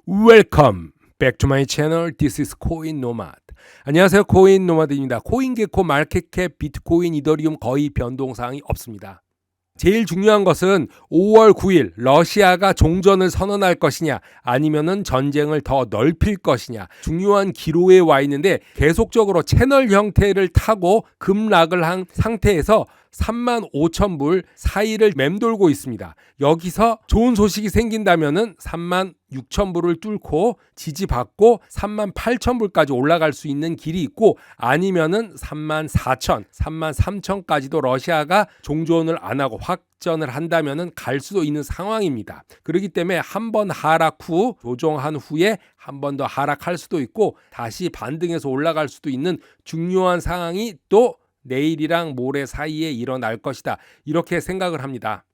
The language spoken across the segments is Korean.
Welcome back to my channel. This is 코인 노마드. 안녕하세요. 코인 노마드입니다. 코인게코 마켓캡 비트코인 이더리움 거의 변동사항이 없습니다. 제일 중요한 것은 5월 9일 러시아가 종전을 선언할 것이냐 아니면은 전쟁을 더 넓힐 것이냐 중요한 기로에 와 있는데 계속적으로 채널 형태를 타고 급락을 한 상태에서 35,000불 사이를 맴돌고 있습니다. 여기서 좋은 소식이 생긴다면은 36,000불을 뚫고 지지받고 38,000불까지 올라갈 수 있는 길이 있고 아니면은 34,000, 33,000까지도 러시아가 종전을 안 하고 확전을 한다면은 갈 수도 있는 상황입니다. 그렇기 때문에 한 번 하락 후 조정한 후에 한 번 더 하락할 수도 있고 다시 반등해서 올라갈 수도 있는 중요한 상황이 또 내일이랑 모레 사이에 일어날 것이다. 이렇게 생각을 합니다.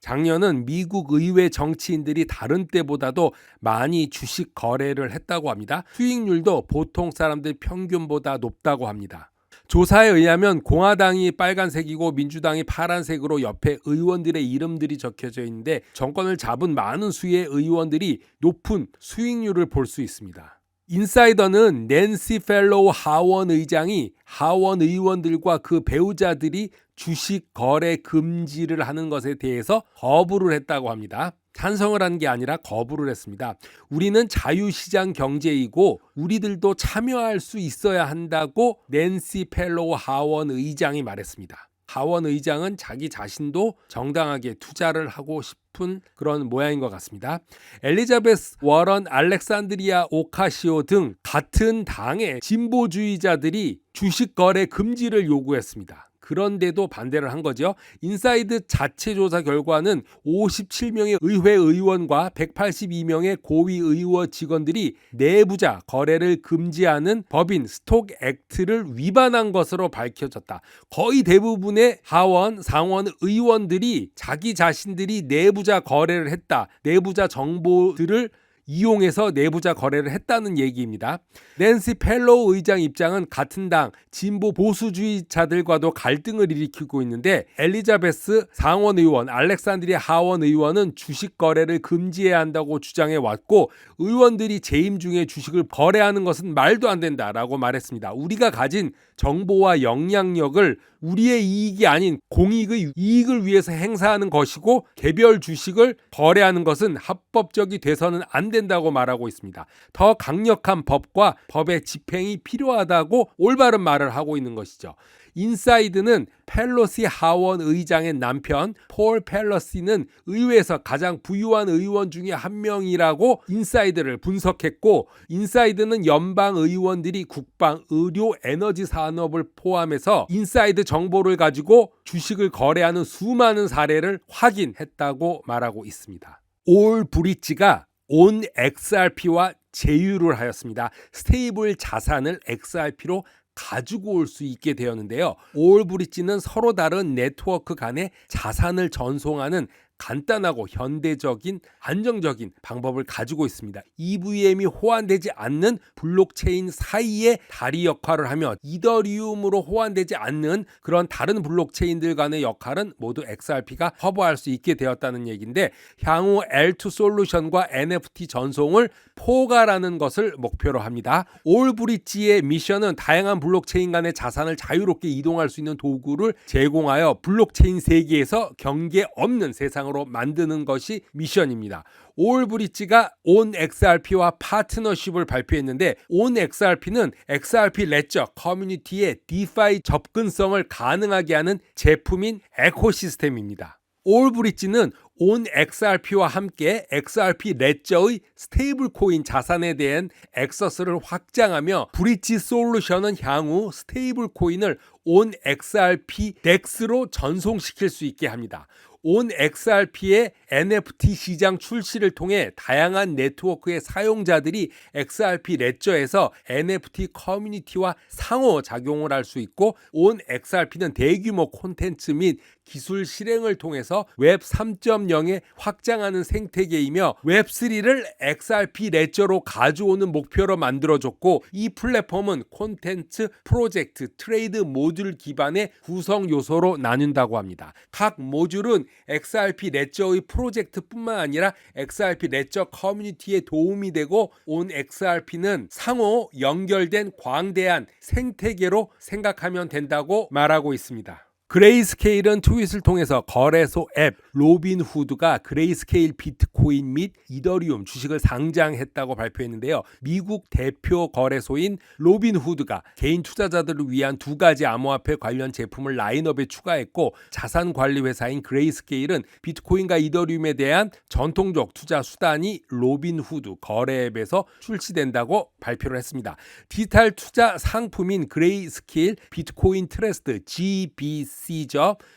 작년은 미국 의회 정치인들이 다른 때보다도 많이 주식 거래를 했다고 합니다. 수익률도 보통 사람들 평균보다 높다고 합니다. 조사에 의하면 공화당이 빨간색이고 민주당이 파란색으로 옆에 의원들의 이름들이 적혀져 있는데 정권을 잡은 많은 수의 의원들이 높은 수익률을 볼 수 있습니다. 인사이더는 낸시 펠로우 하원 의장이 하원 의원들과 그 배우자들이 주식 거래 금지를 하는 것에 대해서 거부를 했다고 합니다. 찬성을 한 게 아니라 거부를 했습니다. 우리는 자유시장 경제이고 우리들도 참여할 수 있어야 한다고 낸시 펠로우 하원 의장이 말했습니다. 하원 의장은 자기 자신도 정당하게 투자를 하고 싶은 그런 모양인 것 같습니다. 엘리자베스 워런, 알렉산드리아 오카시오 등 같은 당의 진보주의자들이 주식 거래 금지를 요구했습니다. 그런데도 반대를 한 거죠. 인사이드 자체 조사 결과는 57명의 의회 의원과 182명의 고위 의원 직원들이 내부자 거래를 금지하는 법인 스톡 액트를 위반한 것으로 밝혀졌다. 거의 대부분의 하원, 상원 의원들이 자기 자신들이 내부자 거래를 했다. 내부자 정보들을 이용해서 내부자 거래를 했다는 얘기입니다. 낸시 펠로우 의장 입장은 같은 당 진보 보수주의자들과도 갈등을 일으키고 있는데 엘리자베스 상원 의원, 알렉산드리아 하원 의원은 주식 거래를 금지해야 한다고 주장해 왔고 의원들이 재임 중에 주식을 거래하는 것은 말도 안 된다라고 말했습니다. 우리가 가진 정보와 영향력을 우리의 이익이 아닌 공익의 이익을 위해서 행사하는 것이고 개별 주식을 거래하는 것은 합법적이 돼서는 안 된다고 말하고 있습니다. 더 강력한 법과 법의 집행이 필요하다고 올바른 말을 하고 있는 것이죠. 인사이드는 펠로시 하원 의장의 남편 폴 펠로시는 의회에서 가장 부유한 의원 중에 한 명이라고 인사이드를 분석했고 인사이드는 연방 의원들이 국방, 의료, 에너지 산업을 포함해서 인사이드 정보를 가지고 주식을 거래하는 수많은 사례를 확인했다고 말하고 있습니다. 올 브릿지가 온 XRP와 제휴를 하였습니다. 스테이블 자산을 XRP로 가지고 올 수 있게 되었는데요. 올브릿지는 서로 다른 네트워크 간의 자산을 전송하는 간단하고 현대적인 안정적인 방법을 가지고 있습니다. EVM이 호환되지 않는 블록체인 사이에 다리 역할을 하며 이더리움으로 호환되지 않는 그런 다른 블록체인들 간의 역할은 모두 XRP가 커버할 수 있게 되었다는 얘기인데 향후 L2 솔루션과 NFT 전송을 포괄하는 것을 목표로 합니다. 올브릿지의 미션은 다양한 블록체인 간의 자산을 자유롭게 이동할 수 있는 도구를 제공하여 블록체인 세계에서 경계 없는 세상으로 만드는 것이 미션입니다. 올브릿지가 온XRP와 파트너십을 발표했는데 온XRP는 XRP 레저 커뮤니티의 디파이 접근성을 가능하게 하는 제품인 에코시스템입니다. 올브릿지는 온XRP와 함께 XRP 레저의 스테이블 코인 자산에 대한 액세스를 확장하며 브릿지 솔루션은 향후 스테이블 코인을 온XRP DEX로 전송시킬 수 있게 합니다. 온XRP의 NFT 시장 출시를 통해 다양한 네트워크의 사용자들이 XRP 레저에서 NFT 커뮤니티와 상호작용을 할 수 있고 온XRP는 대규모 콘텐츠 및 기술 실행을 통해서 웹 3.0에 확장하는 생태계이며 웹3를 XRP 레저로 가져오는 목표로 만들어졌고 이 플랫폼은 콘텐츠, 프로젝트, 트레이드 모듈 기반의 구성 요소로 나뉜다고 합니다. 각 모듈은 XRP 레저의 프로젝트뿐만 아니라 XRP 레저 커뮤니티에 도움이 되고 온 XRP는 상호 연결된 광대한 생태계로 생각하면 된다고 말하고 있습니다. 그레이스케일은 트윗을 통해서 거래소 앱 로빈후드가 그레이스케일 비트코인 및 이더리움 주식을 상장했다고 발표했는데요. 미국 대표 거래소인 로빈후드가 개인 투자자들을 위한 두 가지 암호화폐 관련 제품을 라인업에 추가했고, 자산관리 회사인 그레이스케일은 비트코인과 이더리움에 대한 전통적 투자 수단이 로빈후드 거래 앱에서 출시된다고 발표를 했습니다. 디지털 투자 상품인 그레이스케일 비트코인 트러스트 GBC죠.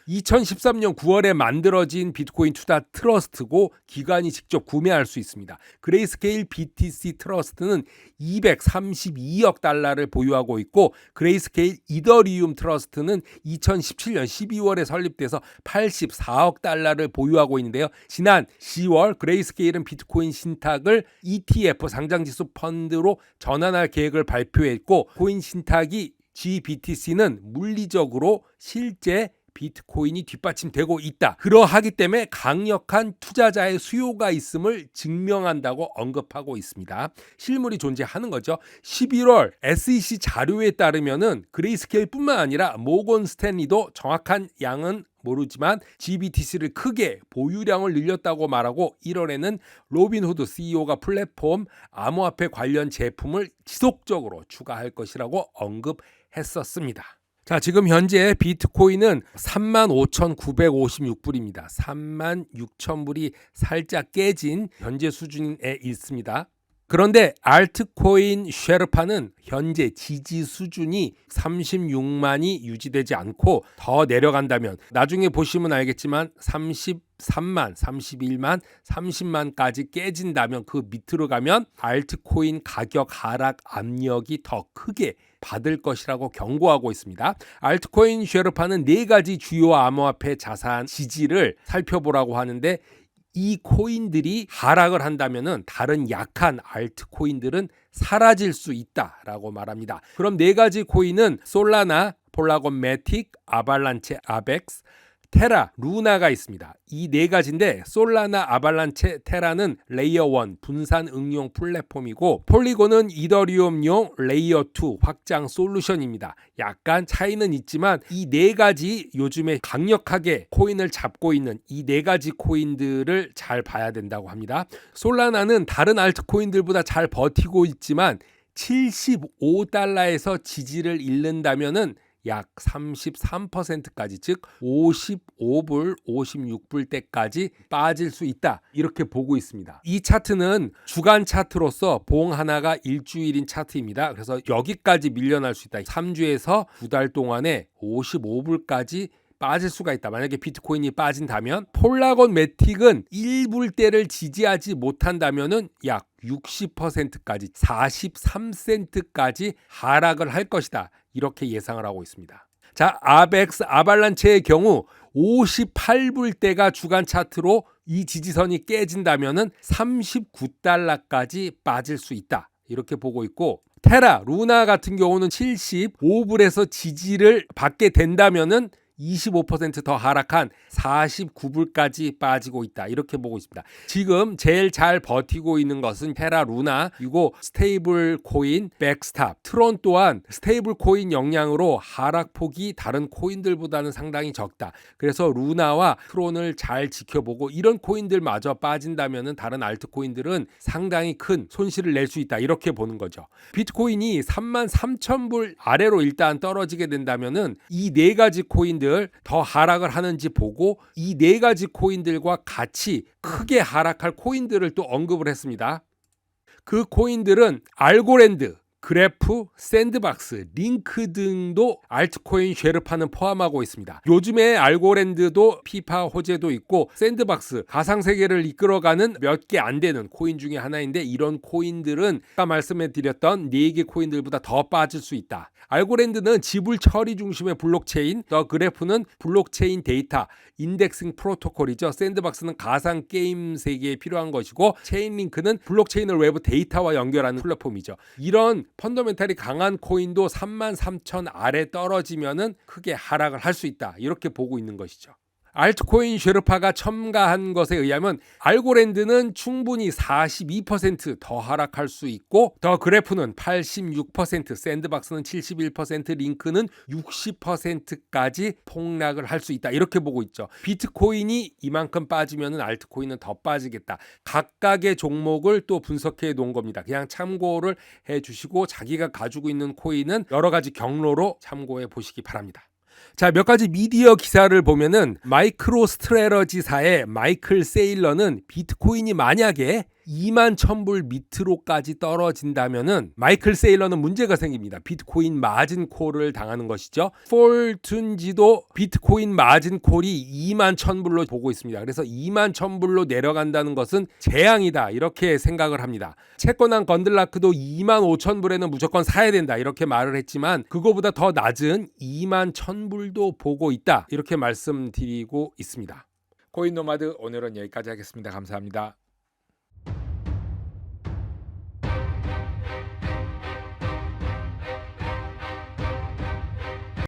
2013년 9월에 만들어진 비트코인 투자 트러스트고 기관이 직접 구매할 수 있습니다. 그레이스케일 BTC 트러스트는 232억 달러를 보유하고 있고, 그레이스케일 이더리움 트러스트는 2017년 12월에 설립돼서 84억 달러를 보유하고 있는데요. 지난 10월 그레이스케일은 비트코인 신탁을 ETF 상장지수 펀드로 전환할 계획을 발표했고, 코인 신탁이 GBTC는 물리적으로 실제 비트코인이 뒷받침되고 있다. 그러하기 때문에 강력한 투자자의 수요가 있음을 증명한다고 언급하고 있습니다. 실물이 존재하는 거죠. 11월 SEC 자료에 따르면은 그레이스케일뿐만 아니라 모건 스탠리도 정확한 양은 모르지만 GBTC를 크게 보유량을 늘렸다고 말하고, 1월에는 로빈후드 CEO가 플랫폼 암호화폐 관련 제품을 지속적으로 추가할 것이라고 언급했었습니다. 자, 지금 현재 비트코인은 35,956불입니다. 36,000불이 살짝 깨진 현재 수준에 있습니다. 그런데 알트코인 쉐르파는 현재 지지 수준이 36만이 유지되지 않고 더 내려간다면, 나중에 보시면 알겠지만 33만, 31만, 30만까지 깨진다면, 그 밑으로 가면 알트코인 가격 하락 압력이 더 크게 받을 것이라고 경고하고 있습니다. 알트코인 쉐르파는 4가지 주요 암호화폐 자산 지지를 살펴보라고 하는데, 이 코인들이 하락을 한다면은 다른 약한 알트코인들은 사라질 수 있다라고 말합니다. 그럼 4가지 코인은 솔라나, 폴라곤 매틱, 아발란체 아벡스, 테라, 루나가 있습니다. 이 4가지인데 솔라나, 아발란체, 테라는 레이어 1 분산 응용 플랫폼이고, 폴리곤은 이더리움용 레이어 2 확장 솔루션입니다. 약간 차이는 있지만 이 4가지 요즘에 강력하게 코인을 잡고 있는 이 4가지 코인들을 잘 봐야 된다고 합니다. 솔라나는 다른 알트코인들보다 잘 버티고 있지만 75달러에서 지지를 잃는다면은 약 33%까지, 즉 55불, 56불 때까지 빠질 수 있다, 이렇게 보고 있습니다. 이 차트는 주간 차트로서 봉 하나가 일주일인 차트입니다. 그래서 여기까지 밀려날 수 있다. 3주에서 2달 동안에 55불까지 빠질 수가 있다. 만약에 비트코인이 빠진다면. 폴라곤 매틱은 1불대를 지지하지 못한다면은 약 60%까지 43센트까지 하락을 할 것이다, 이렇게 예상을 하고 있습니다. 자, 아벡스 아발란체의 경우 58불대가 주간 차트로 이 지지선이 깨진다면은 39달러까지 빠질 수 있다, 이렇게 보고 있고, 테라, 루나 같은 경우는 75불에서 지지를 받게 된다면은 25% 더 하락한 49불까지 빠지고 있다, 이렇게 보고 있습니다. 지금 제일 잘 버티고 있는 것은 테라, 루나, 그리고 스테이블 코인 백스탑, 트론 또한 스테이블 코인 영향으로 하락폭이 다른 코인들보다는 상당히 적다. 그래서 루나와 트론을 잘 지켜보고, 이런 코인들마저 빠진다면 다른 알트코인들은 상당히 큰 손실을 낼 수 있다, 이렇게 보는 거죠. 비트코인이 33,000불 아래로 일단 떨어지게 된다면 이 4가지 코인들 더 하락을 하는지 보고, 이 4가지 코인들과 같이 크게 하락할 코인들을 또 언급을 했습니다. 그 코인들은 알고랜드, 그래프, 샌드박스, 링크 등도 알트코인 쉐르파는 포함하고 있습니다. 요즘에 알고랜드도 피파 호재도 있고, 샌드박스 가상세계를 이끌어가는 몇 개 안 되는 코인 중에 하나인데, 이런 코인들은 아까 말씀해드렸던 4개 코인들보다 더 빠질 수 있다. 알고랜드는 지불 처리 중심의 블록체인, 더 그래프는 블록체인 데이터 인덱싱 프로토콜이죠. 샌드박스는 가상 게임 세계에 필요한 것이고, 체인링크는 블록체인을 외부 데이터와 연결하는 플랫폼이죠. 이런 펀더멘탈이 강한 코인도 33,000 아래 떨어지면은 크게 하락을 할 수 있다, 이렇게 보고 있는 것이죠. 알트코인 쉐르파가 첨가한 것에 의하면 알고랜드는 충분히 42%더 하락할 수 있고 더 그래프는 86%, 샌드박스는 71%, 링크는 60%까지 폭락을 할 수 있다. 이렇게 보고 있죠. 비트코인이 이만큼 빠지면 알트코인은 더 빠지겠다. 각각의 종목을 또 분석해 놓은 겁니다. 그냥 참고를 해 주시고 자기가 가지고 있는 코인은 여러 가지 경로로 참고해 보시기 바랍니다. 자, 몇 가지 미디어 기사를 보면은 마이크로스트레러지사의 마이클 세일러는 비트코인이 만약에 2만 1000불 밑으로까지 떨어진다면은 마이클 세일러는 문제가 생깁니다. 비트코인 마진콜을 당하는 것이죠. 폴툰지도 비트코인 마진콜이 2만 1000불로 보고 있습니다. 그래서 2만 1000불로 내려간다는 것은 재앙이다 이렇게 생각을 합니다. 채권왕 건들라크도 2만 5000불에는 무조건 사야 된다 이렇게 말을 했지만 그거보다 더 낮은 2만 1000불도 보고 있다 이렇게 말씀드리고 있습니다. 코인 노마드 오늘은 여기까지 하겠습니다. 감사합니다.